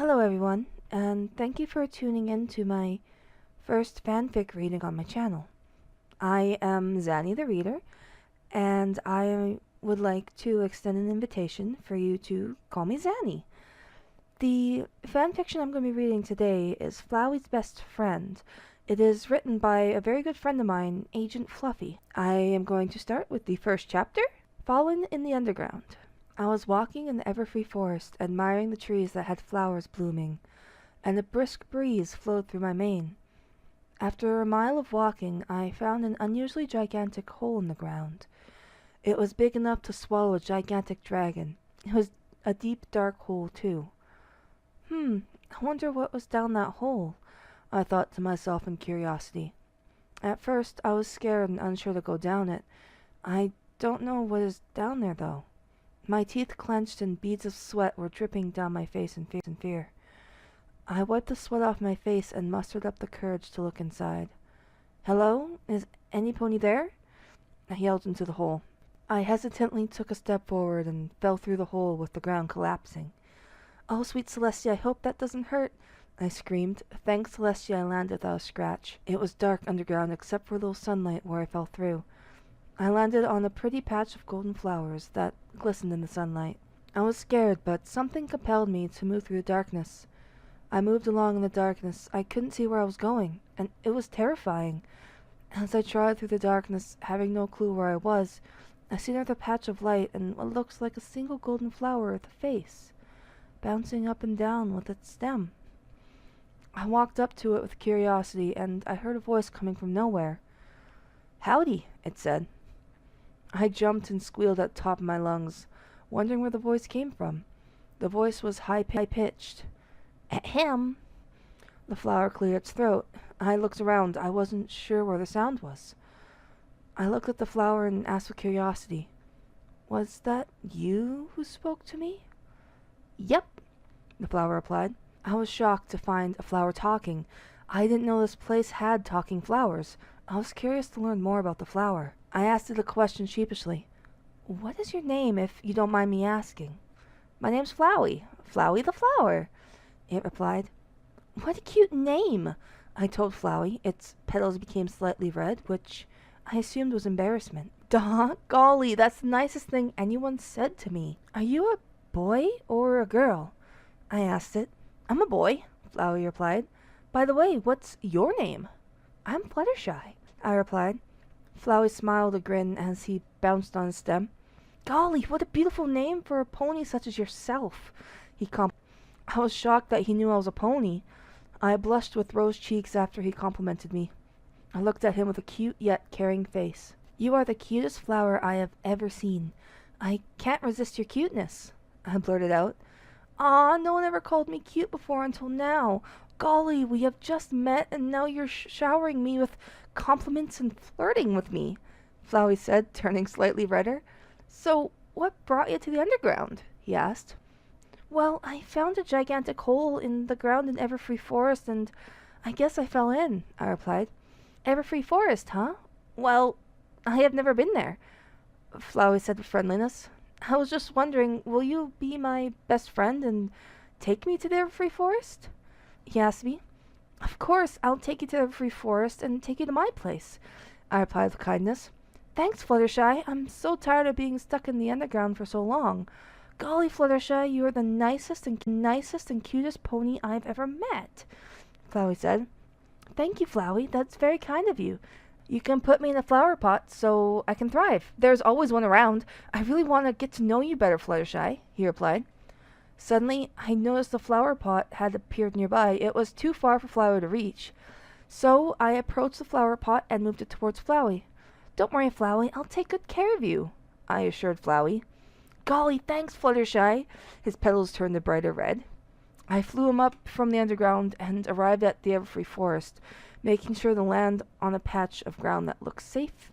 Hello everyone, and thank you for tuning in to my first fanfic reading on my channel. I am Xaniy the Reader, and I would like to extend an invitation for you to call me Xaniy. The fanfiction I'm going to be reading today is Flowey's Best Friend. It is written by a very good friend of mine, Agent Fluffy. I am going to start with the first chapter, Fallen in the Underground. I was walking in the everfree forest, admiring the trees that had flowers blooming, and a brisk breeze flowed through my mane. After a mile of walking, I found an unusually gigantic hole in the ground. It was big enough to swallow a gigantic dragon. It was a deep, dark hole, too. I wonder what was down that hole, I thought to myself in curiosity. At first, I was scared and unsure to go down it. I don't know what is down there, though. My teeth clenched and beads of sweat were dripping down my face in fear. I wiped the sweat off my face and mustered up the courage to look inside. "Hello? Is any pony there?" I yelled into the hole. I hesitantly took a step forward and fell through the hole with the ground collapsing. "Oh, sweet Celestia, I hope that doesn't hurt," I screamed. Thanks, Celestia, I landed without a scratch. It was dark underground except for a little sunlight where I fell through. I landed on a pretty patch of golden flowers that glistened in the sunlight. I was scared, but something compelled me to move through the darkness. I moved along in the darkness. I couldn't see where I was going, and it was terrifying. As I trod through the darkness, having no clue where I was, I see another patch of light and what looks like a single golden flower with a face, bouncing up and down with its stem. I walked up to it with curiosity, and I heard a voice coming from nowhere. "Howdy," it said. I jumped and squealed at the top of my lungs, wondering where the voice came from. The voice was high-pitched. "Ahem." The flower cleared its throat. I looked around. I wasn't sure where the sound was. I looked at the flower and asked with curiosity, "Was that you who spoke to me?" "Yep," the flower replied. I was shocked to find a flower talking. I didn't know this place had talking flowers. I was curious to learn more about the flower. I asked it a question sheepishly. "What is your name, if you don't mind me asking?" "My name's Flowey. Flowey the flower," it replied. "What a cute name," I told Flowey. Its petals became slightly red, which I assumed was embarrassment. "Duh, golly, that's the nicest thing anyone said to me." "Are you a boy or a girl?" I asked it. "I'm a boy," Flowey replied. "By the way, what's your name?" "I'm Fluttershy," I replied. Flowey smiled a grin as he bounced on his stem. "Golly, what a beautiful name for a pony such as yourself," he complimented. I was shocked that he knew I was a pony. I blushed with rose cheeks after he complimented me. I looked at him with a cute yet caring face. "You are the cutest flower I have ever seen. I can't resist your cuteness," I blurted out. "Aw, no one ever called me cute before until now. Golly, we have just met and now you're showering me with compliments and flirting with me," Flowey said, turning slightly redder. "So, what brought you to the underground?" he asked. "Well, I found a gigantic hole in the ground in Everfree Forest, and I guess I fell in," I replied. "Everfree Forest, huh? Well, I have never been there," Flowey said with friendliness. "I was just wondering, will you be my best friend and take me to the Everfree Forest?" he asked me. "Of course, I'll take you to the Everfree Forest and take you to my place," I replied with kindness. "Thanks, Fluttershy. I'm so tired of being stuck in the underground for so long. Golly, Fluttershy, you are the nicest and cutest pony I've ever met," Flowey said. "Thank you, Flowey. That's very kind of you. You can put me in a flower pot so I can thrive. There's always one around. I really want to get to know you better, Fluttershy," he replied. Suddenly, I noticed the flower pot had appeared nearby. It was too far for Flowey to reach. So I approached the flower pot and moved it towards Flowey. "Don't worry, Flowey. I'll take good care of you," I assured Flowey. "Golly, thanks, Fluttershy." His petals turned a brighter red. I flew him up from the underground and arrived at the Everfree Forest, making sure to land on a patch of ground that looked safe